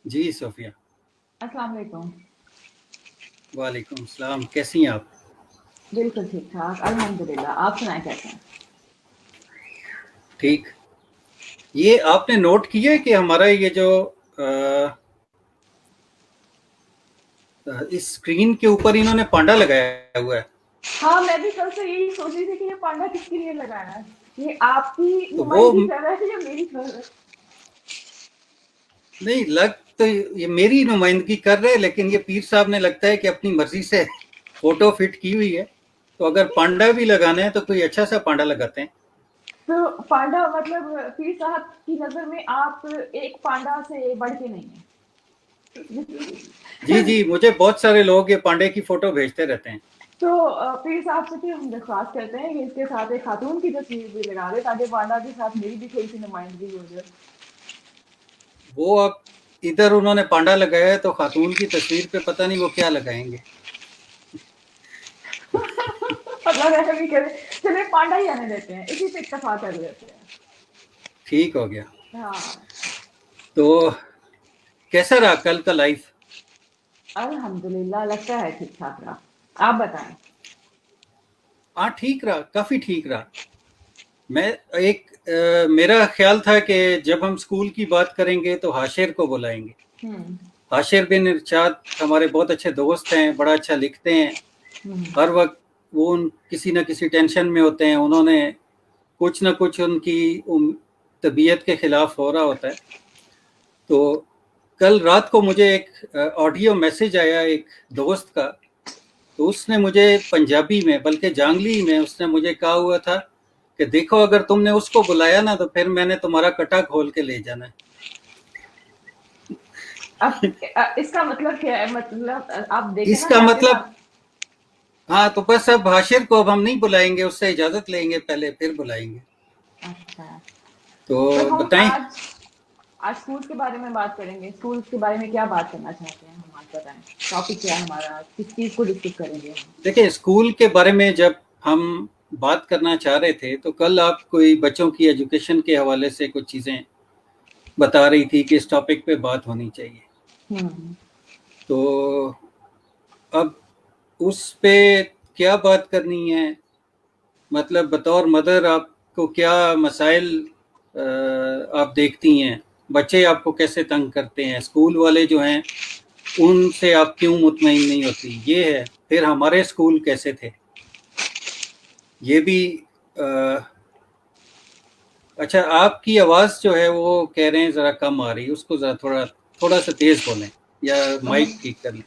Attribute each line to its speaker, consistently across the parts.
Speaker 1: جی صوفیہ،
Speaker 2: السلام علیکم.
Speaker 1: وعلیکم السلام. کیسی ہیں آپ؟
Speaker 2: بالکل ٹھیک ٹھاک الحمد للہ. آپ سنائیں کیسے ہیں؟
Speaker 1: ٹھیک. یہ آپ نے نوٹ کیا ہے کہ ہمارا یہ جو اس اسکرین کے اوپر انہوں نے پانڈا لگایا ہوا ہے.
Speaker 2: ہاں میں بھی کل سے یہی سوچ رہی تھی کہ یہ پانڈا کس کے لیے لگانا ہے. یہ آپ کی
Speaker 1: تو وہ
Speaker 2: نمائندگی کر رہا ہے یا میری کر رہا ہے؟
Speaker 1: نہیں لگ تو یہ میری نمائندگی کر رہے، لیکن یہ پیر صاحب نے لگتا ہے کہ اپنی مرضی سے فوٹو فٹ کی ہوئی ہے. تو اگر پانڈا بھی لگانا ہے تو کوئی اچھا سا پانڈا لگاتے ہیں.
Speaker 2: تو پانڈا مطلب پیر صاحب کی نظر میں آپ ایک پانڈا سے بڑھ کے نہیں ہیں.
Speaker 1: جی جی، مجھے بہت سارے لوگ یہ پانڈے کی فوٹو بھیجتے رہتے ہیں.
Speaker 2: تو پیر صاحب سے پھر ہم درخواست کرتے ہیں کہ اس کے ساتھ ایک خاتون کی تصویر بھی لگا دے تاکہ پانڈا کے ساتھ میری بھی تھوڑی سی نمائندگی ہو جائے.
Speaker 1: وہ اب ادھر انہوں نے پانڈا لگایا ہے تو خاتون کی تصویر پہ پتہ نہیں وہ کیا لگائیں گے.
Speaker 2: اللہ رحم ہی کرے. چلے پانڈا ہی آنے دیتے ہیں, اسی سے اکتفا کر لیتے ہیں.
Speaker 1: ٹھیک ہو گیا.
Speaker 2: ہاں
Speaker 1: تو کیسا رہا کل کا لائف؟
Speaker 2: الحمدللہ لگتا ہے ٹھیک ٹھاک رہا. آپ بتائیں.
Speaker 1: ہاں ٹھیک رہا، کافی ٹھیک رہا. میں میرا خیال تھا کہ جب ہم اسکول کی بات کریں گے تو حاشر کو بلائیں گے.
Speaker 2: ہوں
Speaker 1: حاشر بن ارشاد ہمارے بہت اچھے دوست ہیں، بڑا اچھا لکھتے ہیں.
Speaker 2: ہوں
Speaker 1: ہر وقت وہ کسی نہ کسی ٹینشن میں ہوتے ہیں. انہوں نے کچھ نہ کچھ ان کی طبیعت کے خلاف ہو رہا ہوتا ہے. تو کل رات کو مجھے ایک آڈیو میسج آیا ایک دوست کا. تو اس نے مجھے پنجابی میں بلکہ جانگلی میں اس نے مجھے کہا ہوا تھا کہ دیکھو اگر تم نے اس کو بلایا نا تو پھر میں نے تمہارا کٹا کھول کے لے جانا ہے.
Speaker 2: اب اس کا مطلب کیا ہے؟ مطلب آپ دیکھیں
Speaker 1: اس
Speaker 2: نا
Speaker 1: کا
Speaker 2: کہ آپ کے
Speaker 1: مطلب
Speaker 2: ساتھ.
Speaker 1: ہاں تو بس اب حاشر کو اب ہم نہیں بلائیں گے، اس سے اجازت لیں گے پہلے پھر بلائیں گے.
Speaker 2: اچھا تو
Speaker 1: تو
Speaker 2: ہم
Speaker 1: بتائیں.
Speaker 2: آج اسکول کے بارے میں بات کریں گے. اسکول کے بارے میں کیا بات کرنا چاہتے ہیں ہم؟ آج بتائیں ٹاپک کیا ہے ہمارا, کس چیز کو ڈسکس کریں گے ہم.
Speaker 1: دیکھیں اسکول کے بارے میں جب ہم بات کرنا چاہ رہے تھے تو کل آپ کوئی بچوں کی ایجوکیشن کے حوالے سے کچھ چیزیں بتا رہی تھی کہ اس ٹاپک پہ بات ہونی چاہیے.
Speaker 2: ہوں
Speaker 1: تو اب اس پہ کیا بات کرنی ہے؟ مطلب بطور مدر آپ کو کیا مسائل آپ دیکھتی ہیں؟ بچے آپ کو کیسے تنگ کرتے ہیں؟ اسکول والے جو ہیں ان سے آپ کیوں مطمئن نہیں ہوتی؟ یہ ہے. پھر ہمارے اسکول کیسے تھے یہ بھی اچھا آپ کی آواز جو ہے وہ کہہ رہے ہیں ذرا کم آ رہی ہے، اس کو ذرا تھوڑا سا تیز بولیں یا مائک ٹھیک کر لیں.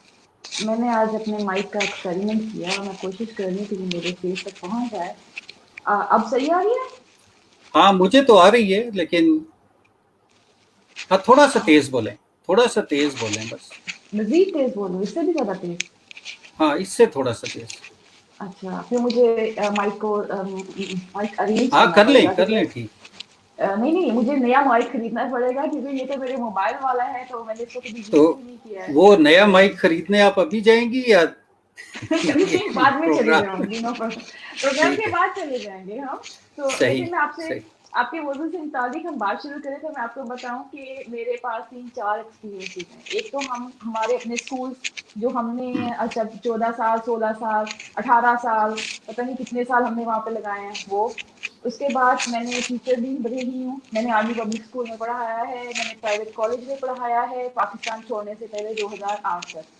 Speaker 2: میں نے آج اپنے مائک کا ایکسپیریمنٹ کیا اور میں کوشش کر رہی ہوں کہ میرے فیس تک پہنچ جائے. اب صحیح آ رہی ہے؟
Speaker 1: ہاں مجھے تو آ رہی ہے لیکن ہاں تھوڑا سا تیز بولیں، تھوڑا سا تیز بولیں بس.
Speaker 2: مزید تیز بولوں؟ اس سے بھی زیادہ تیز؟
Speaker 1: ہاں اس سے تھوڑا سا تیز.
Speaker 2: اچھا پھر مجھے مائک کو مائک ارینج
Speaker 1: ہاں
Speaker 2: کرنا
Speaker 1: کر
Speaker 2: پڑے
Speaker 1: لیں
Speaker 2: گا
Speaker 1: کر
Speaker 2: کیونکہ
Speaker 1: لیں ٹھیک.
Speaker 2: نہیں مجھے نیا مائک خریدنا پڑے گا کیونکہ یہ تو میرے موبائل والا ہے تو میں نے اس کو کبھی
Speaker 1: تو
Speaker 2: یوز بھی نہیں کیا ہے.
Speaker 1: وہ نیا
Speaker 2: تو
Speaker 1: مائک خریدنے آپ ابھی جائیں گی یا یہ
Speaker 2: نہیں بعد میں چلی
Speaker 1: پروگرام؟
Speaker 2: جاؤں گی. نو پروگرام
Speaker 1: ٹھیک
Speaker 2: کے
Speaker 1: ہے،
Speaker 2: بعد چلے جائیں گے ہم. تو
Speaker 1: صحیح
Speaker 2: لیکن میں آپ سے
Speaker 1: صحیح.
Speaker 2: آپ کے موضوع سے متعلق ہم بات شروع کریں تو میں آپ کو بتاؤں کہ میرے پاس 3-4 ایکسپیرینسز ہیں. ایک تو ہمارے اپنے اسکول جو ہم نے 14 سال 16 سال 18 سال پتہ نہیں کتنے سال ہم نے وہاں پہ لگائے ہیں وہ. اس کے بعد میں نے ٹیچر بھی رہی ہوں. میں نے آرمی پبلک اسکول میں پڑھایا ہے, میں نے پرائیویٹ کالج میں پڑھایا ہے پاکستان چھوڑنے سے پہلے 2008 تک.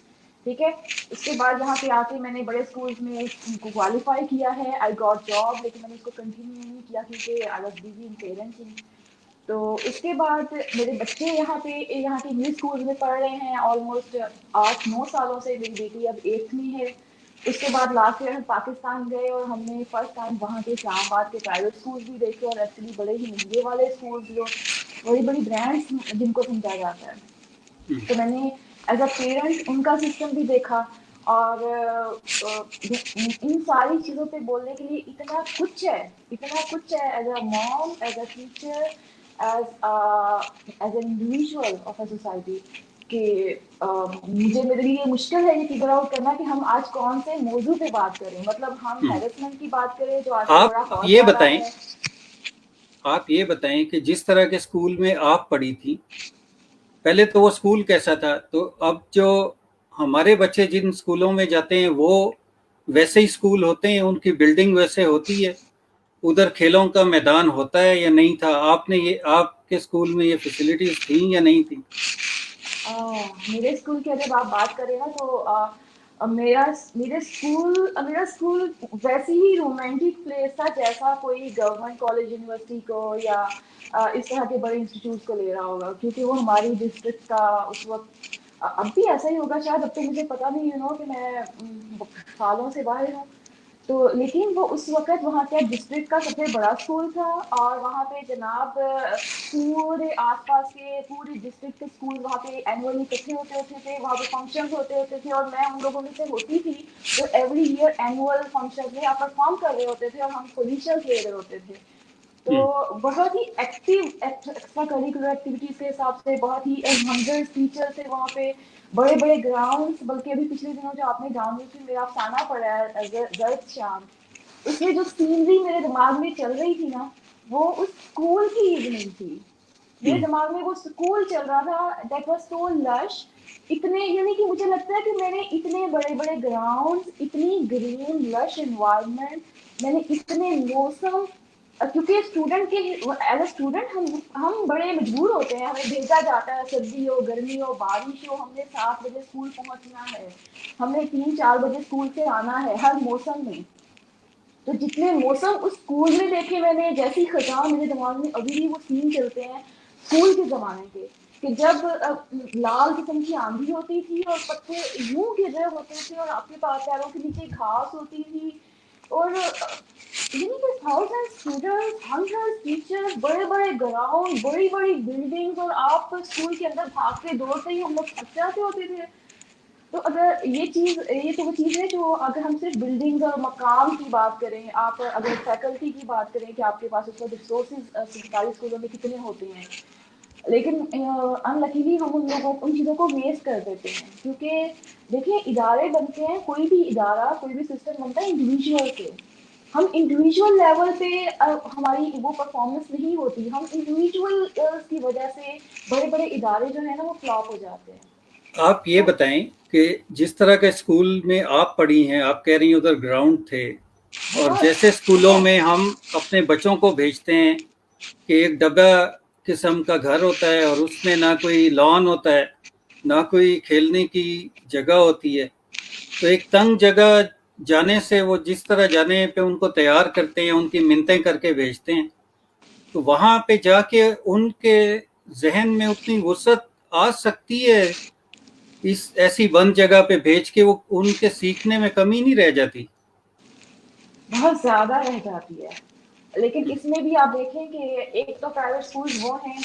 Speaker 2: ٹھیک ہے. اس کے بعد یہاں پہ آ کے میں نے بڑے اسکولس میں ان کو کوالیفائی کیا ہے. آئی گاٹ جاب, لیکن میں نے اس کو کنٹینیو نہیں کیا کیونکہ I was busy in parents. تو اس کے بعد میرے بچے یہاں کے انگلش اسکول میں پڑھ رہے ہیں آلموسٹ 8-9 سالوں سے. میری بیٹی اب 8th میں ہے. اس کے بعد لاسٹ ایئر ہم پاکستان گئے اور ہم نے فرسٹ ٹائم وہاں کے اسلام آباد کے پرائیویٹ اسکول بھی دیکھے اور ایکچولی بڑے ہی مہنگے والے اسکول جو بڑی بڑی برانڈس جن کو سمجھا جاتا ہے. تو میں نے ایز اے پیرنٹ ان کا سسٹم بھی دیکھا. اور ان ساری چیزوں پہ بولنے کے لیے اتنا کچھ ہے as a mom, as a teacher, as an individual of a society کہ میرے لیے مشکل ہے یہ فگر آؤٹ کرنا کہ ہم آج کون سے موضوع پہ بات کریں. مطلب ہم ہیرسمنٹ کی بات کریں جو آج کل بڑا
Speaker 1: آپ
Speaker 2: ہاٹ
Speaker 1: یہ
Speaker 2: جا رہا
Speaker 1: بتائیں
Speaker 2: ہے.
Speaker 1: آپ یہ بتائیں کہ جس طرح کے اسکول میں آپ پڑھی تھی پہلے تو وہ اسکول کیسا تھا، تو اب جو ہمارے بچے جن اسکولوں میں جاتے ہیں وہ ویسے ہی اسکول ہوتے ہیں، ان کی بلڈنگ ویسے ہوتی ہے، ادھر کھیلوں کا میدان ہوتا ہے یا نہیں تھا؟ آپ کے اسکول میں یہ فیسلٹیز تھیں یا نہیں تھیں؟
Speaker 2: میرے اسکول کی اگر آپ بات کریں نا تو میرا اسکول ویسے ہی رومانٹک پلیس تھا جیسا کوئی گورنمنٹ کالج یونیورسٹی کو یا اس طرح کے بڑے انسٹیٹیوٹ کو لے رہا ہوگا، کیونکہ وہ ہماری ڈسٹرکٹ کا اس وقت، اب بھی ایسا ہی ہوگا شاید، اب تو مجھے پتا نہیں کہ میں سالوں سے باہر ہوں تو، لیکن وہ اس وقت وہاں کے ڈسٹرکٹ کا سب سے بڑا اسکول تھا، اور وہاں پہ جناب پورے آس پاس کے پورے ڈسٹرکٹ کے اسکول وہاں پہ اینولی اکٹھے ہوتے تھے، وہاں پہ فنکشنز ہوتے تھے، اور میں ان لوگوں میں سے ہوتی تھی جو ایوری ایئر اینول فنکشن میں آپ پرفارم کر رہے ہوتے تھے، اور ہم پوزیشن لے رہے ہوتے تھے. تو بہت ہی ایکٹیو ایکسٹرا کریکولر ایکٹیویٹیز کے حساب سے بہت ہی 100 ٹیچر تھے وہاں پہ، بڑے بڑے گراؤنڈس، بلکہ ابھی پچھلے دنوں جو آپ نے جان لی تھی میرا افسانہ پڑا ہے زرد شام، اس میں جو سینری میرے دماغ میں چل رہی تھی نا، وہ اس اسکول کی ایوننگ تھی. میرے دماغ میں وہ اسکول چل رہا تھا، دیٹ واز سو لش، اتنے، یعنی کہ مجھے لگتا ہے کہ میں نے اتنے بڑے بڑے گراؤنڈ، اتنی گرین لش انوائرمنٹ، میں نے اتنے موسم، کیونکہ اسٹوڈنٹ کے ایز اے اسٹوڈنٹ ہم بڑے مجبور ہوتے ہیں، ہمیں بھیجا جاتا ہے سردی ہو گرمی ہو بارش ہو، ہم نے 7 بجے اسکول پہنچنا ہے، ہم نے 3-4 بجے اسکول سے آنا ہے ہر موسم میں. تو جتنے موسم اس اسکول میں دیکھے میں نے، جیسی خطاب میرے دماغ میں ابھی بھی وہ سین چلتے ہیں اسکول کے زمانے کے، کہ جب لال قسم کی آندھی ہوتی تھی اور پتے یوں گر رہے ہوتے تھے، اور آپ کے پاس پیروں کے نیچے گھاس ہوتی تھی، اور یعنی کہ 1000 اسٹوڈنٹس، 100 ٹیچر، بڑے بڑے گراؤنڈ، بڑی بڑی بلڈنگز، اور آپ اسکول کے اندر بھاگتے دوڑتے ہی ہم لوگ تھک جاتے ہوتے تھے. تو اگر یہ تو وہ چیز ہے جو، اگر ہم صرف بلڈنگ اور مقام کی بات کریں، آپ اگر فیکلٹی کی بات کریں کہ آپ کے پاس اس وقت ریسورسز سرکاری اسکولوں میں کتنے ہوتے ہیں، لیکن ان لکیلی ہم ان چیزوں کو ویسٹ کر دیتے ہیں. کیونکہ دیکھیں ادارے بنتے ہیں، کوئی بھی ادارہ کوئی بھی سسٹم بنتا ہے انڈیویجول سے، ہم انڈیویجول لیول پہ ہماری وہ پرفارمنس نہیں ہوتی، ہم انڈیویجول کی وجہ سے بڑے بڑے ادارے جو ہیں نا وہ فلاپ ہو جاتے ہیں.
Speaker 1: آپ یہ
Speaker 2: تو
Speaker 1: بتائیں کہ جس طرح کے اسکول میں آپ پڑھی ہیں، آپ کہہ رہی ہیں ادھر گراؤنڈ تھے، اور جیسے
Speaker 2: بہت
Speaker 1: اسکولوں
Speaker 2: بہت
Speaker 1: میں ہم اپنے بچوں کو بھیجتے ہیں کہ ایک ڈبہ قسم کا گھر ہوتا ہے، اور اس میں نہ کوئی لان ہوتا ہے، نہ کوئی کھیلنے کی جگہ ہوتی ہے، تو ایک تنگ جگہ جانے سے وہ جس طرح جانے پہ ان کو تیار کرتے ہیں، ان کی منتیں کر کے بھیجتے ہیں، تو وہاں پہ جا کے ان کے ذہن میں اتنی وسعت آ سکتی ہے اس ایسی بند جگہ پہ بھیج کے، وہ ان کے سیکھنے میں کمی نہیں رہ جاتی؟
Speaker 2: بہت زیادہ رہ جاتی ہے. لیکن اس میں بھی آپ دیکھیں کہ ایک تو پرائیویٹ اسکول وہ ہیں،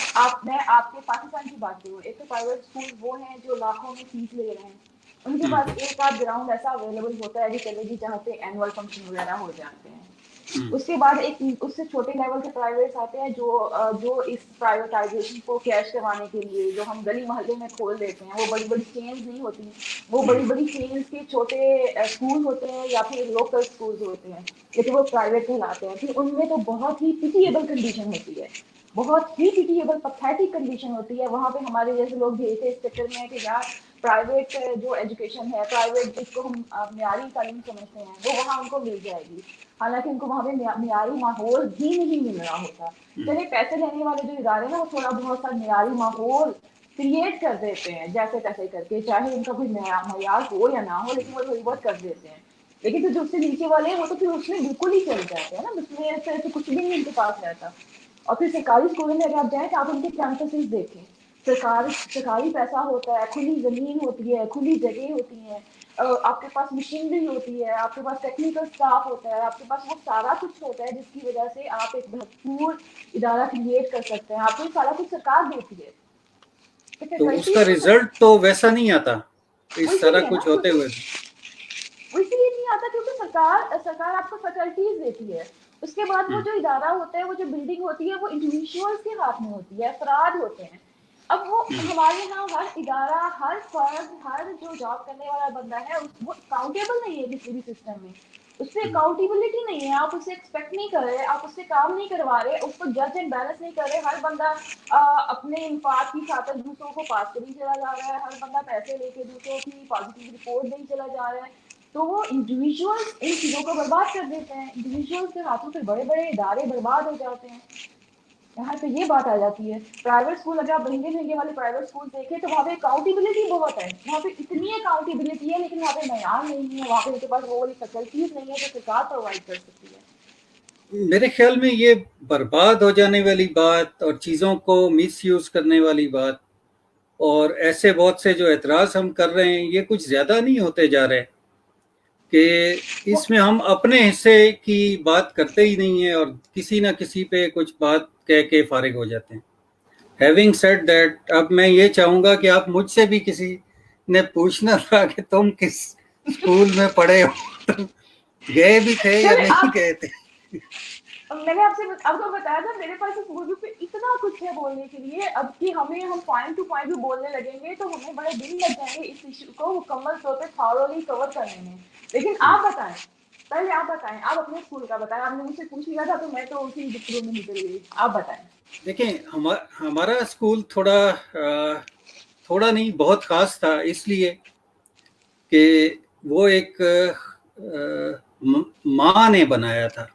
Speaker 2: میں آپ کے پاکستان کی بات کروں، ایک تو پرائیویٹ اسکول وہ ہیں جو لاکھوں میں فیس لے رہے ہیں، ان کے پاس ایک آدھ گراؤنڈ ایسا اویلیبل ہوتا ہے کہ چلے گی جہاں پہ اینول فنکشن وغیرہ ہو جاتے ہیں. اس کے بعد ایک اس سے چھوٹے لیول کے پرائیویٹس آتے ہیں جو اس پرائیویٹائزیشن کو کیش کروانے کے لیے، جو ہم گلی محلے میں کھول دیتے ہیں، وہ بڑی بڑی چینز نہیں ہوتی، وہ بڑی بڑی چینز کے چھوٹے اسکول ہوتے ہیں یا پھر لوکل اسکولز ہوتے ہیں، لیکن وہ پرائیویٹ کہلاتے ہیں. پھر ان میں تو بہت ہی پیٹیبل کنڈیشن ہوتی ہے، بہت ہی پیٹیبل پتھیٹک کنڈیشن ہوتی ہے. وہاں پہ ہمارے جیسے لوگ بھیجتے اس چکر میں کہ یار پرائیویٹ جو ایجوکیشن ہے، پرائیویٹ جس کو ہم معیاری تعلیم سمجھتے ہیں، وہ وہاں ان کو مل جائے گی، حالانکہ ان کو وہاں پہ معیاری ماحول بھی نہیں مل رہا ہوتا. چلے پیسے لینے والے جو ادارے نا وہ تھوڑا بہت سا معیاری ماحول کریٹ کر دیتے ہیں جیسے تیسے کر کے، چاہے ان کا کوئی معیار ہو یا نہ ہو، لیکن وہ تھوڑی بہت کر دیتے ہیں. لیکن تو جو اس سے نیچے والے ہیں وہ تو پھر اس میں بالکل ہی چل جاتے ہیں نا، اس میں ایسے کچھ بھی نہیں ان کے پاس رہتا. اور پھر سرکاری اسکولوں میں اگر آپ جائیں تو آپ ان کے کیمپسز دیکھیں، سرکاری پیسہ ہوتا ہے، کھلی زمین ہوتی ہے، کھلی جگہ ہوتی ہیں، آپ کے پاس مشینری ہوتی ہے، آپ کے پاس ٹیکنیکل اسٹاف ہوتا ہے، آپ کے پاس وہ سارا کچھ ہوتا ہے جس کی وجہ سے آپ ایک بھرپور ادارہ کریٹ کر سکتے ہیں. آپ کو سارا کچھ سرکار دیتی ہے.
Speaker 1: تو اس کا رزلٹ تو ویسا نہیں آتا
Speaker 2: وہ
Speaker 1: اس
Speaker 2: اسی
Speaker 1: طرح
Speaker 2: لیے نا،
Speaker 1: کچھ ہوتے ہوئے بھی.
Speaker 2: وہ اسی لیے نہیں آتا کیونکہ سرکار آپ کو فیکلٹیز دیتی ہے. اس کے بعد وہ جو ادارہ ہوتا ہے، وہ جو بلڈنگ ہوتی ہے، وہ انڈیویجولس کے ہاتھ میں ہوتی ہے، افراد ہوتے ہیں. اب وہ ہمارے یہاں ہر ادارہ، ہر فرد، ہر جو جاب کرنے والا بندہ ہے وہ اکاؤنٹیبل نہیں ہے کسی بھی سسٹم میں. اس پہ اکاؤنٹیبلٹی نہیں ہے, آپ اسے ایکسپیکٹ نہیں کر رہے, آپ اس سے کام نہیں کروا رہے, اس کو جج اینڈ بیلنس نہیں کر رہے. ہر بندہ اپنے انفاق کی خاطر دوسروں کو پاس کری چلا جا رہا ہے, ہر بندہ پیسے لے کے دوسروں کی پازیٹیو رپورٹ نہیں چلا جا رہا ہے. تو وہ انڈیویجول ان چیزوں کو برباد کر دیتے ہیں, انڈیویجول کے ہاتھوں سے بڑے بڑے ادارے برباد ہو جاتے ہیں. یہاں پہ یہ بات آ جاتی ہے. پرائیویٹ اسکول اگر آپ مہنگے مہنگے والے پرائیویٹ اسکول دیکھیں تو وہاں پہ اکاؤنٹیبلٹی بہت ہے, وہاں پہ اتنی اکاؤنٹیبلٹی ہے, لیکن وہاں پہ معیار نہیں ہے, وہاں پہ ان کے پاس وہ والی فیسلٹیز نہیں ہے جو سرکار پرووائڈ کر سکتی ہے.
Speaker 1: میرے خیال میں یہ برباد ہو جانے والی بات اور چیزوں کو مس یوز کرنے والی بات اور ایسے بہت سے جو اعتراض ہم کر رہے ہیں, یہ کچھ زیادہ نہیں ہوتے جا رہے کہ اس میں ہم اپنے حصے کی بات کرتے ہی نہیں ہیں اور کسی نہ کسی پہ کچھ بات کہہ کے فارغ ہو جاتے ہیں. ہیونگ سیڈ دیٹ, اب میں یہ چاہوں گا کہ آپ مجھ سے بھی کسی نے پوچھنا تھا کہ تم کس اسکول میں پڑھے ہو, تم گئے بھی تھے یا نہیں گئے تھے.
Speaker 2: میں نے آپ کو بتایا تھا میرے پاس اس موضوع پہ اتنا کچھ ہے بولنے کے لیے, اب کہ ہم پوائنٹ ٹو پوائنٹ بھی بولنے لگیں گے تو ہمیں بڑے دن لگ جائیں گے اس ایشو کو مکمل طور پہ تھارولی کور کرنے میں. لیکن آپ بتائیں, پہلے آپ بتائیں, آپ اپنے اسکول کا بتائیں. آپ نے مجھ سے پوچھ لیا تھا تو میں تو اسی گفتگو میں نکل گئی. آپ بتائیں.
Speaker 1: دیکھیں ہمارا اسکول تھوڑا نہیں بہت خاص تھا, اس لیے کہ وہ ایک ماں نے بنایا تھا.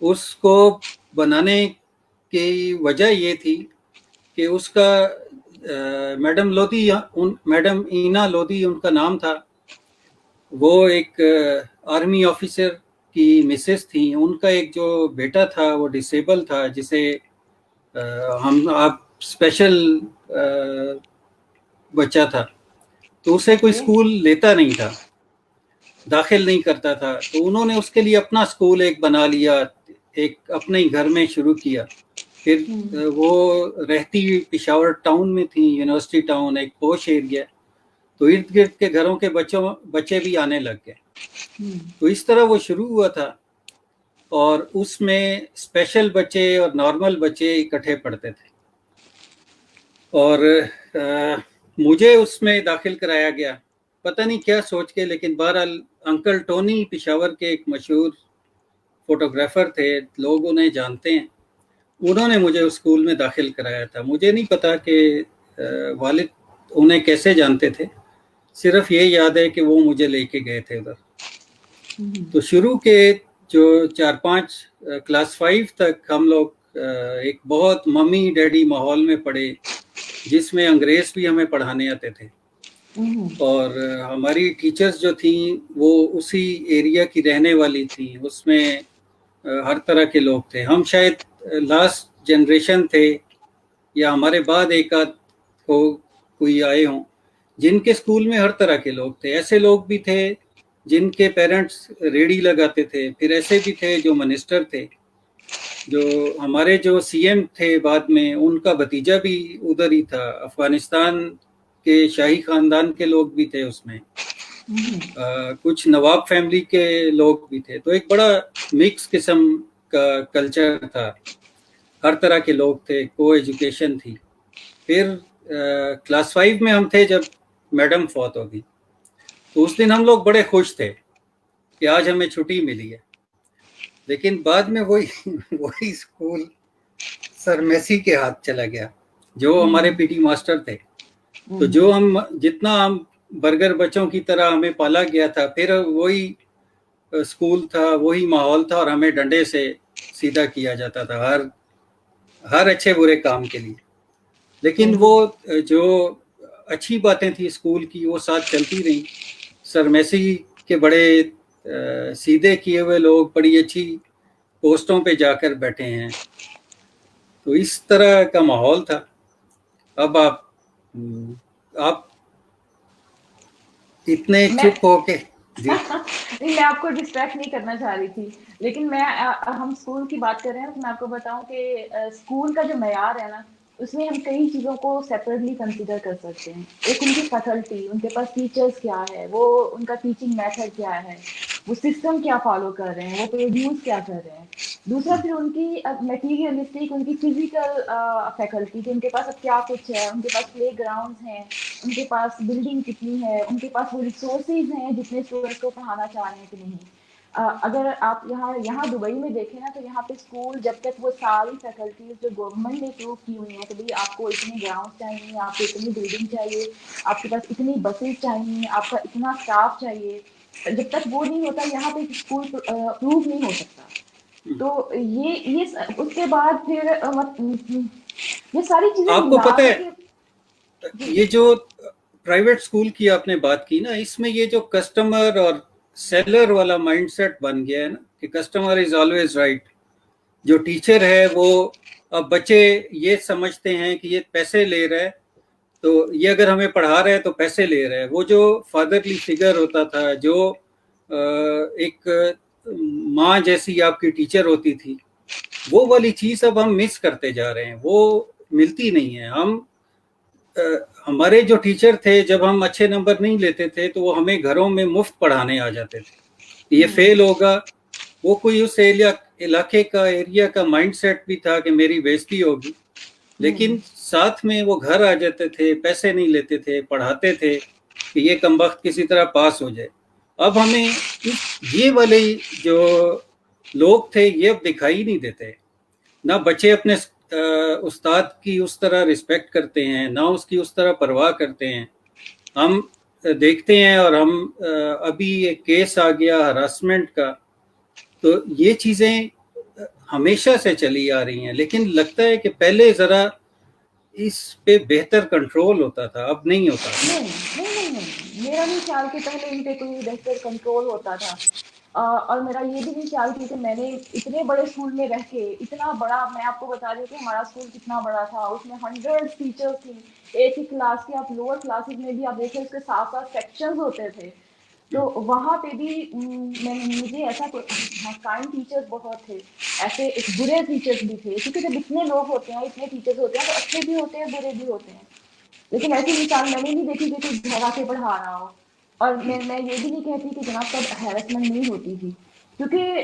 Speaker 1: اس کو بنانے کی وجہ یہ تھی کہ اس کا میڈم اینا لودھی ان کا نام تھا. وہ ایک آرمی آفیسر کی مسز تھیں. ان کا ایک جو بیٹا تھا وہ ڈسیبل تھا, جسے آپ اسپیشل بچہ تھا, تو اسے کوئی اسکول لیتا نہیں تھا, داخل نہیں کرتا تھا. تو انہوں نے اس کے لیے اپنا اسکول ایک بنا لیا, ایک اپنے ہی گھر میں شروع کیا. پھر وہ رہتی پشاور ٹاؤن میں تھی, یونیورسٹی ٹاؤن, ایک پوش ایریا, تو ارد گرد کے گھروں کے بچے بھی آنے لگ گئے. تو اس طرح وہ شروع ہوا تھا, اور اس میں اسپیشل بچے اور نارمل بچے اکٹھے پڑھتے تھے. اور مجھے اس میں داخل کرایا گیا, پتہ نہیں کیا سوچ کے, لیکن بہرحال انکل ٹونی پشاور کے ایک مشہور فوٹوگرافر تھے, لوگ انہیں جانتے ہیں, انہوں نے مجھے اس اسکول میں داخل کرایا تھا. مجھے نہیں پتا کہ والد انہیں کیسے جانتے تھے, صرف یہ یاد ہے کہ وہ مجھے لے کے گئے تھے ادھر. تو شروع کے جو 4-5 کلاس 5 تک ہم لوگ ایک بہت ممی ڈیڈی ماحول میں پڑھے, جس میں انگریز بھی ہمیں پڑھانے آتے تھے, اور ہماری ٹیچرز جو تھیں وہ اسی ایریا کی رہنے والی تھیں. اس میں ہر طرح کے لوگ تھے. ہم شاید لاسٹ جنریشن تھے, یا ہمارے بعد ایک آدھ کوئی آئے ہوں, جن کے اسکول میں ہر طرح کے لوگ تھے. ایسے لوگ بھی تھے جن کے پیرنٹس ریڑھی لگاتے تھے, پھر ایسے بھی تھے جو منسٹر تھے. جو ہمارے جو سی ایم تھے بعد میں, ان کا بھتیجا بھی ادھر ہی تھا. افغانستان کے شاہی خاندان کے لوگ بھی تھے اس میں, کچھ نواب فیملی کے لوگ بھی تھے. تو ایک بڑا مکس قسم کا کلچر تھا, ہر طرح کے لوگ تھے, کو ایجوکیشن تھی. پھر کلاس 5 میں ہم تھے جب میڈم فوت ہو گئی, تو اس دن ہم لوگ بڑے خوش تھے کہ آج ہمیں چھٹی ملی ہے. لیکن بعد میں وہی اسکول سر میسی کے ہاتھ چلا گیا, جو ہمارے پی ٹی ماسٹر تھے. تو جو جتنا ہم برگر بچوں کی طرح ہمیں پالا گیا تھا, پھر وہی اسکول تھا, وہی ماحول تھا, اور ہمیں ڈنڈے سے سیدھا کیا جاتا تھا ہر اچھے برے کام کے لیے. لیکن وہ جو اچھی باتیں تھیں اسکول کی, وہ ساتھ چلتی رہیں. سر میسی کے بڑے سیدھے کیے ہوئے لوگ بڑی اچھی پوسٹوں پہ جا کر بیٹھے ہیں. تو اس طرح کا ماحول تھا. اب آپ اتنے چپ ہو کے جی.
Speaker 2: نہیں, میں آپ کو ڈسٹریکٹ نہیں کرنا چاہ رہی تھی, لیکن ہم اسکول کی بات کر رہے ہیں تو میں آپ کو بتاؤں کہ اسکول کا جو معیار ہے نا, اس میں ہم کئی چیزوں کو سیپریٹلی کنسیڈر کر سکتے ہیں. ایک ان کی فیکلٹی, ان کے پاس ٹیچرس کیا ہے, وہ ان کا ٹیچنگ میتھڈ کیا ہے, وہ سسٹم کیا فالو کر رہے ہیں, وہ پروڈیوس کیا کر رہے ہیں. دوسرا پھر ان کی میٹیریلسٹک, ان کی فزیکل فیکلٹی, کہ ان کے پاس اب کیا کچھ ہے, ان کے پاس پلے گراؤنڈ ہیں, ان کے پاس بلڈنگ کتنی ہے, ان کے پاس وہ ریسورسز ہیں جتنے اسٹوڈنٹس کو پڑھانا چاہ رہے ہیں کہ نہیں. اگر آپ یہاں دبئی میں دیکھیں نا تو یہاں پہ اسکول جب تک وہ ساری فیکلٹیز جو گورنمنٹ نے اپروو کی ہوئی ہیں کہ بھائی آپ کو اتنے گراؤنڈ چاہیے, آپ کو اتنی بلڈنگ چاہیے, آپ کے پاس اتنی بسیں چاہیے, آپ کا اتنا اسٹاف چاہیے, جب تک وہ نہیں ہوتا یہاں پہ اسکول اپروو نہیں ہو سکتا. تو یہ اس کے بعد پھر یہ ساری چیزیں
Speaker 1: آپ کو
Speaker 2: ملا
Speaker 1: پتہ ہے
Speaker 2: کے
Speaker 1: یہ جو پرائیویٹ اسکول کی آپ نے بات کی نا, اس میں یہ جو کسٹمر اور سیلر والا مائنڈ سیٹ بن گیا ہے نا کہ کسٹمر از آلویز رائٹ. جو ٹیچر ہے وہ, اب بچے یہ سمجھتے ہیں کہ یہ پیسے لے رہا ہے تو یہ اگر ہمیں پڑھا رہا ہے تو پیسے لے رہا ہے. وہ جو فادرلی فگر ہوتا تھا, جو ایک ماں جیسی آپ کی ٹیچر ہوتی تھی, وہ والی چیز اب ہم مس کرتے جا رہے ہیں, وہ ملتی نہیں ہے. ہمارے جو ٹیچر تھے جب ہم اچھے نمبر نہیں لیتے تھے تو وہ ہمیں گھروں میں مفت پڑھانے آ جاتے تھے. یہ فیل ہوگا, وہ کوئی اس علاقے کا ایریا کا مائنڈ سیٹ بھی تھا کہ میری بےزتی ہوگی, لیکن ساتھ میں وہ گھر آ جاتے تھے, پیسے نہیں لیتے تھے, پڑھاتے تھے کہ یہ کمبخت کسی طرح پاس ہو جائے. اب ہمیں یہ والے جو لوگ تھے یہ اب دکھائی نہیں دیتے. نہ بچے اپنے استاد کی اس طرح رسپیکٹ کرتے ہیں, نہ اس کی اس طرح پرواہ کرتے ہیں. ہم دیکھتے ہیں, اور ہم ابھی ایک کیس آ گیا ہراسمنٹ کا, تو یہ چیزیں ہمیشہ سے چلی آ رہی ہیں, لیکن لگتا ہے کہ پہلے ذرا اس پہ بہتر کنٹرول ہوتا تھا, اب نہیں ہوتا.
Speaker 2: نہیں, میرا نہیں خیال کہ پہلے ان پہ کوئی بہتر کنٹرول ہوتا تھا. اور میرا یہ بھی نہیں خیال کہ میں نے اتنے بڑے اسکول میں رہ کے اتنا بڑا, میں آپ کو بتا رہی ہوں کہ ہمارا اسکول کتنا بڑا تھا, اس میں 100 ٹیچرس تھی ایک ہی کلاس کے. آپ لوور کلاسز میں بھی آپ دیکھیں اس کے 7 سیکشنز ہوتے تھے, تو وہاں پہ بھی مجھے ایسا کائنڈ ٹیچرز بہت تھے, ایسے برے ٹیچرز بھی تھے, کیونکہ جب اتنے لوگ ہوتے ہیں, اتنے ٹیچرز ہوتے ہیں تو اچھے بھی ہوتے ہیں برے بھی ہوتے ہیں. لیکن ایسی مثال میں نے نہیں دیکھی کہ کوئی گھر آ کے پڑھا رہا ہو. اور میں یہ بھی نہیں کہتی کہ جناب تب ہیرسمنٹ نہیں ہوتی تھی, کیونکہ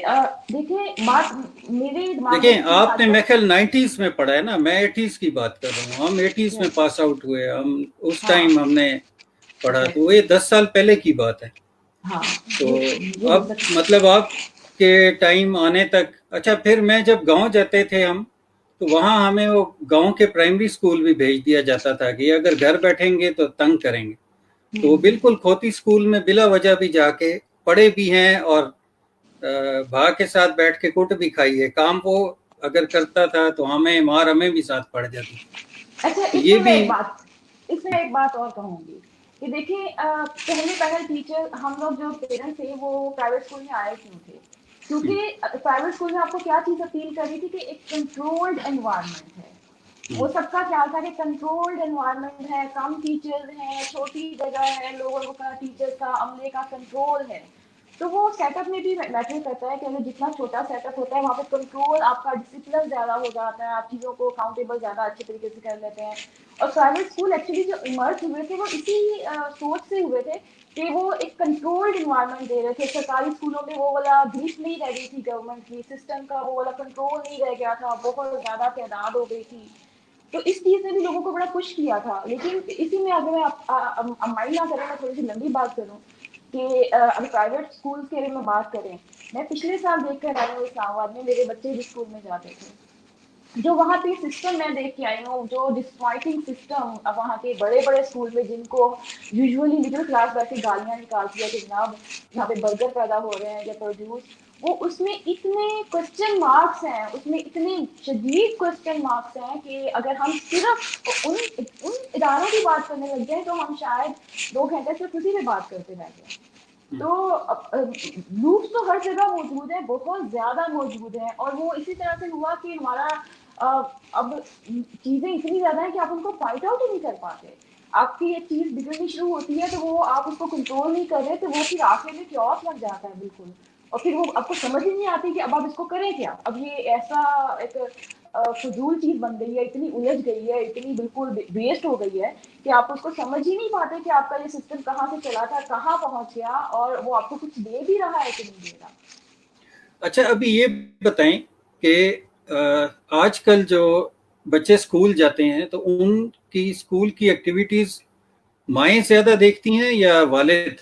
Speaker 2: دیکھیں بات میرے دماغ میں
Speaker 1: دیکھیں
Speaker 2: ایک چیز
Speaker 1: آپ نے
Speaker 2: آتا
Speaker 1: میرے خیال 90s میں پڑھا ہے نا, میں 80s کی بات کر رہا ہوں. ہم 80s میں
Speaker 2: ہے.
Speaker 1: پاس آؤٹ ہوئے, ہم اس
Speaker 2: ہاں
Speaker 1: ٹائم ہم نے پڑھا, تو
Speaker 2: exactly.
Speaker 1: یہ 10 سال پہلے کی بات ہے.
Speaker 2: ہاں
Speaker 1: تو
Speaker 2: یہ ہو
Speaker 1: اب
Speaker 2: سکتی ہے.
Speaker 1: مطلب آپ کے ٹائم آنے تک, اچھا پھر میں جب گاؤں جاتے تھے ہم, تو وہاں ہمیں وہ گاؤں کے پرائمری اسکول بھی بھیج دیا جاتا تھا کہ اگر گھر بیٹھیں گے تو تنگ کریں گے. تو وہ بالکل کھوتی اسکول میں بلا وجہ بھی جا کے پڑھے بھی ہیں, اور بھا کے ساتھ بیٹھ کے کوٹ بھی کھائی ہے. کام وہ اگر کرتا تھا تو ہمیں بھی ساتھ پڑ جاتی.
Speaker 2: اچھا اس
Speaker 1: یہ
Speaker 2: میں
Speaker 1: بھی
Speaker 2: ایک بات اور کہوں گی کہ دیکھیے پہلے ٹیچر ہم لوگ جو پیرنٹس تھے وہ پرائیویٹ اسکول میں آئے کیوں تھے, کیونکہ پرائیویٹ اسکول میں آپ کو کیا چیز اپیل کر رہی تھی کہ ایک کنٹرولڈ انوائرمنٹ ہے. وہ سب کا خیال تھا کہ کنٹرولڈ انوائرمنٹ ہے, کم ٹیچرز ہیں, چھوٹی جگہ ہے, لوگوں کا ٹیچر کا عملے کا کنٹرول ہے. تو وہ سیٹ اپ میں بھی میٹر کرتا ہے کہ اگر جتنا چھوٹا سیٹ اپ ہوتا ہے وہاں پہ کنٹرول, آپ کا ڈسپلن زیادہ ہو جاتا ہے, آپ چیزوں کو اکاؤنٹیبل زیادہ اچھے طریقے سے کر لیتے ہیں. اور پرائیویٹ اسکول ایکچولی جو ایمرج ہوئے تھے وہ اسی سوچ سے ہوئے تھے کہ وہ ایک کنٹرولڈ انوائرمنٹ دے رہے تھے. سرکاری اسکولوں میں وہ والا گریپ نہیں رہ رہی تھی, گورنمنٹ کی سسٹم کا وہ والا کنٹرول نہیں رہ گیا تھا, بہت زیادہ تعداد ہو گئی تھی. تو اس چیز نے بھی لوگوں کو بڑا خوش کیا تھا. لیکن اسی میں اگر میں مائنڈ نہ کریں, میں تھوڑی سی لمبی بات کروں کہ ابھی پرائیویٹ اسکول کے بارے میں بات کریں, میں پچھلے سال دیکھ کر آئی ہوں اسلام آباد میں, میرے بچے جس اسکول میں جاتے تھے, جو وہاں پہ سسٹم میں دیکھ کے آئی ہوں, جو ڈسپوائنٹنگ سسٹم وہاں کے بڑے بڑے اسکول میں جن کو یوزلی مڈل کلاس بیٹھ کے گالیاں نکالتی ہے کہ جناب یہاں پہ برگر پیدا ہو رہے ہیں یا پروڈیوس, وہ اس میں اتنے کوشچن مارکس ہیں, اس میں اتنے شدید کوشچن مارکس ہیں کہ اگر ہم صرف ان اداروں کی بات کرنے لگ جائیں تو ہم شاید 2 گھنٹے سے کسی بھی بات کرتے رہ جائیں. تو لوپس تو ہر جگہ موجود ہیں, بہت زیادہ موجود ہیں, اور وہ اسی طرح سے ہوا کہ ہمارا اب چیزیں اتنی زیادہ ہیں کہ آپ ان کو فائنڈ آؤٹ ہی نہیں کر پاتے. آپ کی ایک چیز بگڑنی شروع ہوتی ہے تو وہ آپ اس کو کنٹرول نہیں کر رہے, تو وہ پھر آخر میں کیوس لگ جاتا ہے بالکل, اور پھر وہ آپ کو سمجھ ہی نہیں آتی کہ اب آپ اس کو کریں کیا. اب یہ ایسا ایک فضول چیز بن گئی ہے, اتنی الجھ گئی ہے, اتنی بالکل ویسٹ ہو گئی ہے کہ آپ اس کو سمجھ ہی نہیں پاتے کہ آپ کا یہ سسٹم کہاں سے چلا تھا, کہاں پہنچ گیا, اور وہ آپ کو کچھ دے بھی رہا ہے کہ نہیں دے رہا.
Speaker 1: اچھا ابھی یہ بتائیں کہ آج کل جو بچے اسکول جاتے ہیں تو ان کی اسکول کی ایکٹیویٹیز مائیں زیادہ دیکھتی ہیں یا والد؟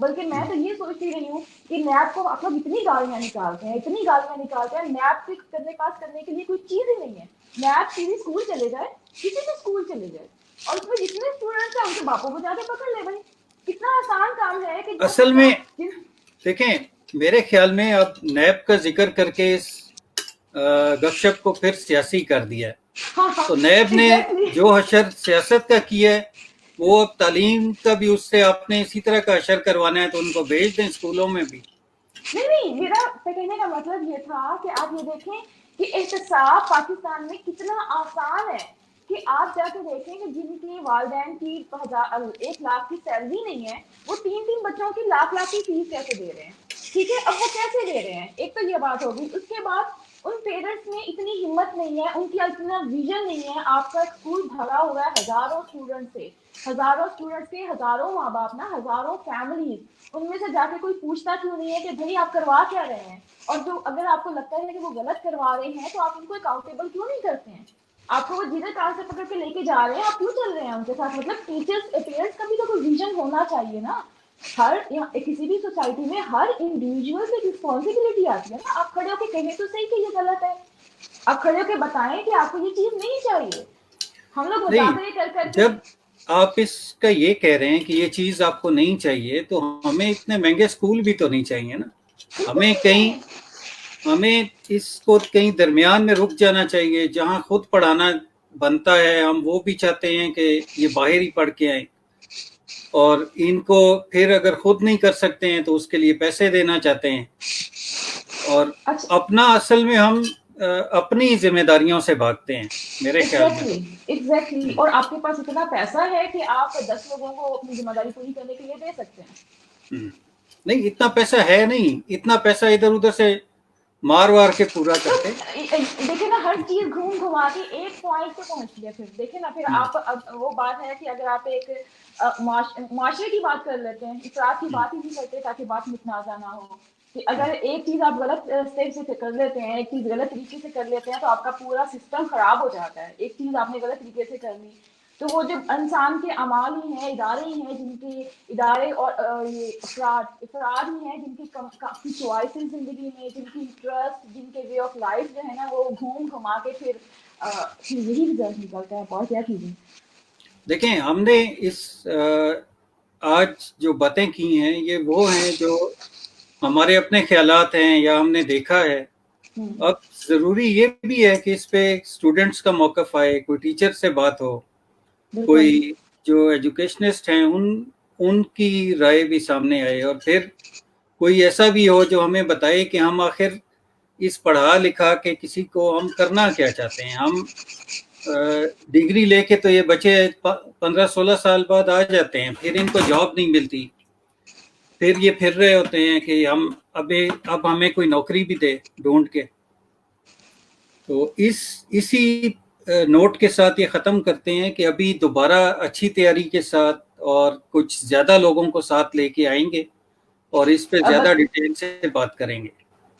Speaker 2: بلکہ میں تو یہ سوچتی رہی ہوں کہ نیب کو آپ لوگ اتنی گالیاں نکالتے ہیں نیب کے پاس کرنے کے لیے کوئی چیز ہی نہیں ہے. نیب سیدھی اسکول چلے جائے, کسی بھی اسکول چلے جائے, اور اس میں جتنے اسٹوڈنٹس ہیں ان کے باپوں کو جا کے پکڑ لے بھائی. کتنا آسان کام ہے کہ
Speaker 1: اصل میں دیکھیں میرے خیال میں اب نیب کا ذکر کر کے اس گپ شپ کو پھر سیاسی کر دیا ہے. تو نیب نے جو حشر سیاست کا کیا ہے وہ اب تعلیم کا بھی اس سے آپ نے اسی طرح کا حشر کروانا ہے تو ان کو بھیج دیں اسکولوں میں بھی.
Speaker 2: نہیں, میرا کہنے کا مطلب یہ تھا کہ آپ یہ دیکھیں کہ احتساب پاکستان میں کتنا آسان ہے کہ آپ جا کے دیکھیں کہ جن کے والدین کی 1 لاکھ کی سیلری نہیں ہے وہ 3 بچوں کی لاکھ کی فیس کیسے دے رہے ہیں. ٹھیک ہے, اب وہ کیسے دے رہے ہیں, ایک تو یہ بات ہوگی. اس کے بعد ان پیرنٹس میں اتنی ہمت نہیں ہے, ان کی اتنا ویژن نہیں ہے. آپ کا اسکول بھرا ہوا ہے ہزاروں اسٹوڈنٹ سے ہزاروں ماں باپ نا, ہزاروں فیملیز, ان میں سے جا کے کوئی پوچھتا کیوں نہیں ہے کہ بھائی آپ کروا کیا رہے ہیں. اور جو اگر آپ کو لگتا ہے کہ وہ غلط کروا رہے ہیں تو آپ ان کو اکاؤنٹیبل کیوں نہیں کرتے ہیں. آپ کو وہ جدھر کار سے پکڑ کے لے کے جا رہے ہیں آپ کیوں چل رہے ہیں ان کے ساتھ. مطلب ٹیچرس پیرنٹس کا بھی تو کوئی ویژن ہونا چاہیے نا. کسی بھی سوسائٹی میں ہر انڈیویجول کی رسپانسبلٹی آتی ہے نا. آپ کھڑے ہو کے کہیں تو صحیح کہ یہ غلط ہے, آپ کھڑے ہو کے بتائیں کہ آپ کو یہ چیز نہیں چاہیے. ہم لوگ
Speaker 1: نہیں,
Speaker 2: مذاکرے کر کے
Speaker 1: جب آپ اس کا یہ کہہ رہے ہیں کہ یہ چیز آپ کو نہیں چاہیے تو ہمیں اتنے مہنگے اسکول بھی تو نہیں چاہیے نا. ہمیں اس کو کہیں درمیان میں رک جانا چاہیے جہاں خود پڑھانا بنتا ہے. ہم وہ بھی چاہتے ہیں کہ یہ باہر ہی پڑھ کے آئیں, اور ان کو پھر اگر خود نہیں کر سکتے ہیں تو اس کے لیے پیسے دینا چاہتے ہیں. اور اپنا اصل میں ہم اپنی ذمہ داریوں سے بھاگتے ہیں میرے خیال میں.
Speaker 2: ایگزیکٹلی, اور آپ کے پاس اتنا پیسہ ہے کہ آپ 10 لوگوں کو اپنی ذمہ داری پوری کرنے کے لیے دے سکتے ہیں.
Speaker 1: نہیں, اتنا پیسہ ہے نہیں. اتنا پیسہ ادھر ادھر سے مار وار کے پورا کرتے.
Speaker 2: دیکھیں نا, ہر چیز گھوم گھما کے ایک پوائنٹ پہ پہنچتی ہے. پھر دیکھیں نا, پھر آپ وہ بات ہے کہ اگر آپ ایک معاشرے کی بات کر لیتے ہیں, افراد کی بات ہی نہیں کرتے تاکہ بات متنازع نہ ہو, کہ اگر ایک چیز آپ غلط اسٹیپ سے کر لیتے ہیں, ایک چیز غلط طریقے سے کر لیتے ہیں تو آپ کا پورا سسٹم خراب ہو جاتا ہے. ایک چیز آپ نے غلط طریقے سے کر لی تو وہ جو انسان کے اعمال ہی ہیں, ادارے ہی ہیں, جن کے ادارے اور یہ افراد ہی ہیں جن کی کافی چوائسیز زندگی میں, جن کی انٹرسٹ, جن کے وے آف لائف جو ہے نا وہ گھوم گھما کے پھر یہی رزلٹ نکلتا ہے. بہت کیا چیزیں
Speaker 1: دیکھیں ہم نے اس آج جو باتیں کی ہیں یہ وہ ہیں جو ہمارے اپنے خیالات ہیں یا ہم نے دیکھا ہے. اب ضروری یہ بھی ہے کہ اس پہ اسٹوڈنٹس کا موقف آئے, کوئی ٹیچر سے بات ہو, کوئی جو ایجوکیشنسٹ ہیں ان کی رائے بھی سامنے آئے, اور پھر کوئی ایسا بھی ہو جو ہمیں بتائے کہ ہم آخر اس پڑھا لکھا کے کسی کو ہم کرنا کیا چاہتے ہیں. ہم ڈگری لے کے تو یہ بچے 15-16 سال بعد آ جاتے ہیں, پھر ان کو جاب نہیں ملتی, پھر یہ پھر رہے ہوتے ہیں کہ ہم اب ہمیں کوئی نوکری بھی دے ڈھونڈ کے. تو اسی نوٹ کے ساتھ یہ ختم کرتے ہیں کہ ابھی دوبارہ اچھی تیاری کے ساتھ اور کچھ زیادہ لوگوں کو ساتھ لے کے آئیں گے اور اس پہ زیادہ ڈیٹیل سے بات کریں گے.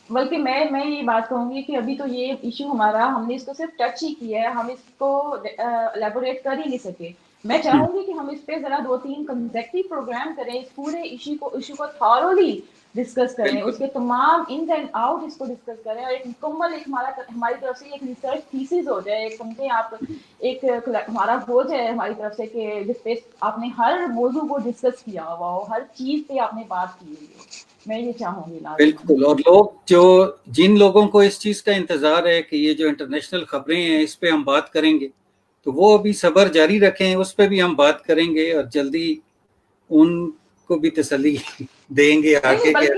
Speaker 2: بلکہ میں یہ بات کہوں گی کہ ابھی تو یہ ایشو ہمارا, ہم نے اس کو صرف ٹچ ہی کیا ہے, ہم اس کو الیبوریٹ کر ہی نہیں سکے. میں چاہوں گی کہ ہم اس پہ ذرا 2-3 کنزیکٹیو پروگرام کریں, اس پورے ایشو کو تھارولی ڈسکس کریں, اس کے تمام انز اینڈ آؤٹ اس کو ڈسکس کریں, اور ایک مکمل ہماری طرف سے ایک ریسرچ تھیسس ہو جائے, سمجھیں آپ, ایک ہمارا ہو جائے ہماری طرف سے کہ جس پہ آپ نے ہر موضوع کو ڈسکس کیا ہوا ہو, ہر چیز پہ آپ نے بات کی ہوئی ہو. میں یہ چاہوں گی.
Speaker 1: بالکل, اور جن لوگوں کو اس چیز کا انتظار ہے کہ یہ جو انٹرنیشنل خبریں ہیں اس پہ ہم بات کریں گے تو وہ ابھی صبر جاری رکھیں, اس پہ بھی ہم بات کریں گے اور جلدی ان کو بھی تسلی دیں گے آگے کے.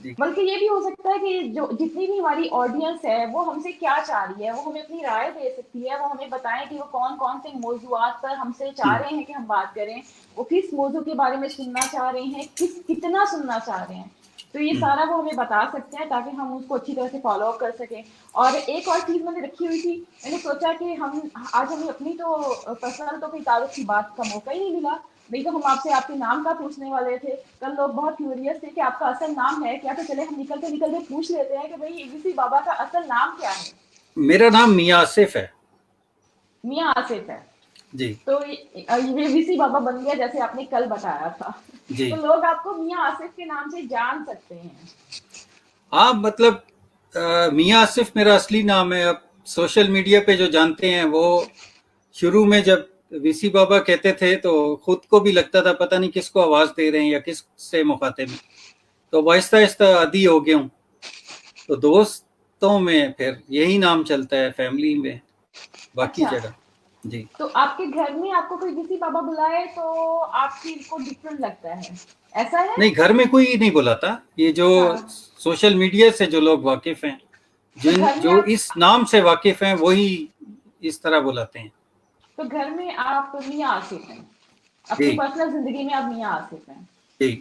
Speaker 2: بلکہ یہ بھی ہو سکتا ہے کہ جو جتنی بھی ہماری آڈینس ہے وہ ہم سے کیا چاہ رہی ہے, وہ ہمیں اپنی رائے دے سکتی ہے, وہ ہمیں بتائیں کہ وہ کون سے موضوعات پر ہم سے چاہ رہے ہیں کہ ہم بات کریں, وہ کس موضوع کے بارے میں سننا چاہ رہے ہیں, کتنا سننا چاہ رہے ہیں. تو یہ سارا وہ ہمیں بتا سکتے ہیں تاکہ ہم اس کو اچھی طرح سے فالو اپ کر سکیں. اور ایک اور چیز میں نے رکھی ہوئی تھی, میں نے سوچا کہ آج ہمیں اپنی تو پرسنل تو کوئی تعارف کی بات کا موقع ہی نہیں ملا, نہیں تو ہم آپ سے آپ کے نام کا پوچھنے والے تھے. کل لوگ بہت کیوریس تھے کہ آپ کا اصل نام ہے کیا, تو چلے ہم نکلتے پوچھ لیتے ہیں کہ بھائی ABC بابا کا اصل نام کیا ہے.
Speaker 1: میرا نام میاں آصف ہے.
Speaker 2: میاں آصف ہے.
Speaker 1: جی
Speaker 2: تو یہ ویسی بابا بن گیا جیسے آپ نے کل بتایا تھا.
Speaker 1: جی
Speaker 2: تو لوگ آپ کو میاں آصف کے نام سے جان سکتے ہیں.
Speaker 1: ہاں مطلب میاں آصف میرا اصلی نام ہے. اب سوشل میڈیا پہ جو جانتے ہیں وہ شروع میں جب وی سی بابا کہتے تھے تو خود کو بھی لگتا تھا پتہ نہیں کس کو آواز دے رہے ہیں یا کس سے مخاطب ہیں. تو آہستہ آہستہ عادی ہو گیا ہوں. تو دوستوں میں پھر یہی نام چلتا ہے، فیملی میں باقی
Speaker 2: اچھا،
Speaker 1: جگہ. جی
Speaker 2: تو آپ کے گھر میں آپ کو کوئی ویسی بابا بلائے تو آپ کی کو ڈفرنٹ لگتا ہے، ایسا ہے؟
Speaker 1: نہیں، گھر میں کوئی نہیں بلاتا. یہ جو
Speaker 2: ہاں،
Speaker 1: سوشل میڈیا سے جو لوگ واقف ہیں،
Speaker 2: تو گھر میں
Speaker 1: جو
Speaker 2: آپ
Speaker 1: اس نام سے واقف ہیں وہی اس طرح بلاتے ہیں.
Speaker 2: تو گھر میں آپ میاں آصف ہیں، اپنی
Speaker 1: جی
Speaker 2: پرسنل زندگی میں آپ میاں آصف ہیں.
Speaker 1: جی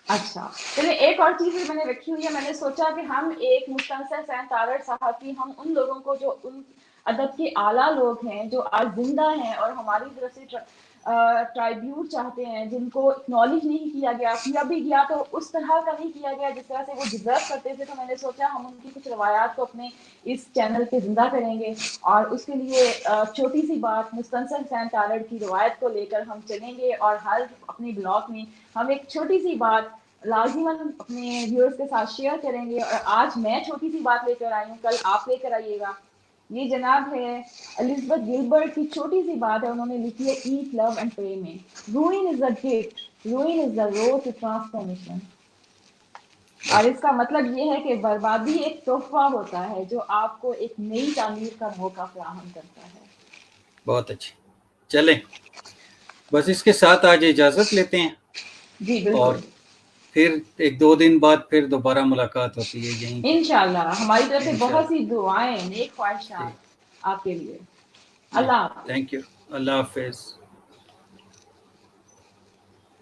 Speaker 2: اچھا چلیے، ایک اور چیز میں نے رکھی ہوئی ہے. میں نے سوچا کہ ہم ایک مستنصر حسین تارڑ صاحب کی، ہم ان لوگوں کو جو ان ادب کے اعلیٰ لوگ ہیں جو آج زندہ ہیں اور ہماری طرف سے ٹرائیبیوٹ چاہتے ہیں، جن کو اکنالج نہیں کیا گیا بھی گیا تو اس طرح کا نہیں کیا گیا جس طرح سے وہ ڈیزرو کرتے تھے. تو میں نے سوچا ہم ان کی کچھ روایات کو اپنے اس چینل پہ زندہ کریں گے، اور اس کے لیے چھوٹی سی بات مستنصر حسین تارڑ کی روایت کو لے کر ہم چلیں گے، اور ہر اپنے بلاگ میں ہم ایک چھوٹی سی بات لازماً اپنے ویورز کے ساتھ شیئر کریں گے. اور آج میں چھوٹی سی بات لے کر آئی ہوں، کل آپ لے کر آئیے گا. یہ جناب ہے الزبتھ گلبرٹ کی چھوٹی سی بات ہے. انہوں نے لکھی ہے ایٹ لو اینڈ پرے میں: روئن از اے گفٹ، روئن از دا روڈ ٹو ٹرانسفارمیشن. اور اس کا مطلب یہ ہے کہ بربادی ایک تحفہ ہوتا ہے جو آپ کو ایک نئی تعمیر کا موقع فراہم کرتا ہے.
Speaker 1: بہت اچھی. چلیں بس اس کے ساتھ آج اجازت لیتے ہیں،
Speaker 2: جی
Speaker 1: اور
Speaker 2: بالکل،
Speaker 1: پھر ایک دو دن بعد پھر دوبارہ ملاقات ہوتی ہے یہیں پہ
Speaker 2: انشاءاللہ. ہماری طرف سے بہت
Speaker 1: انشاءاللہ.
Speaker 2: سی دعائیں، نیک
Speaker 1: جی
Speaker 2: خواہشات آپ کے لیے.
Speaker 1: جی
Speaker 2: اللہ حافظ.
Speaker 1: Thank you. اللہ حافظ.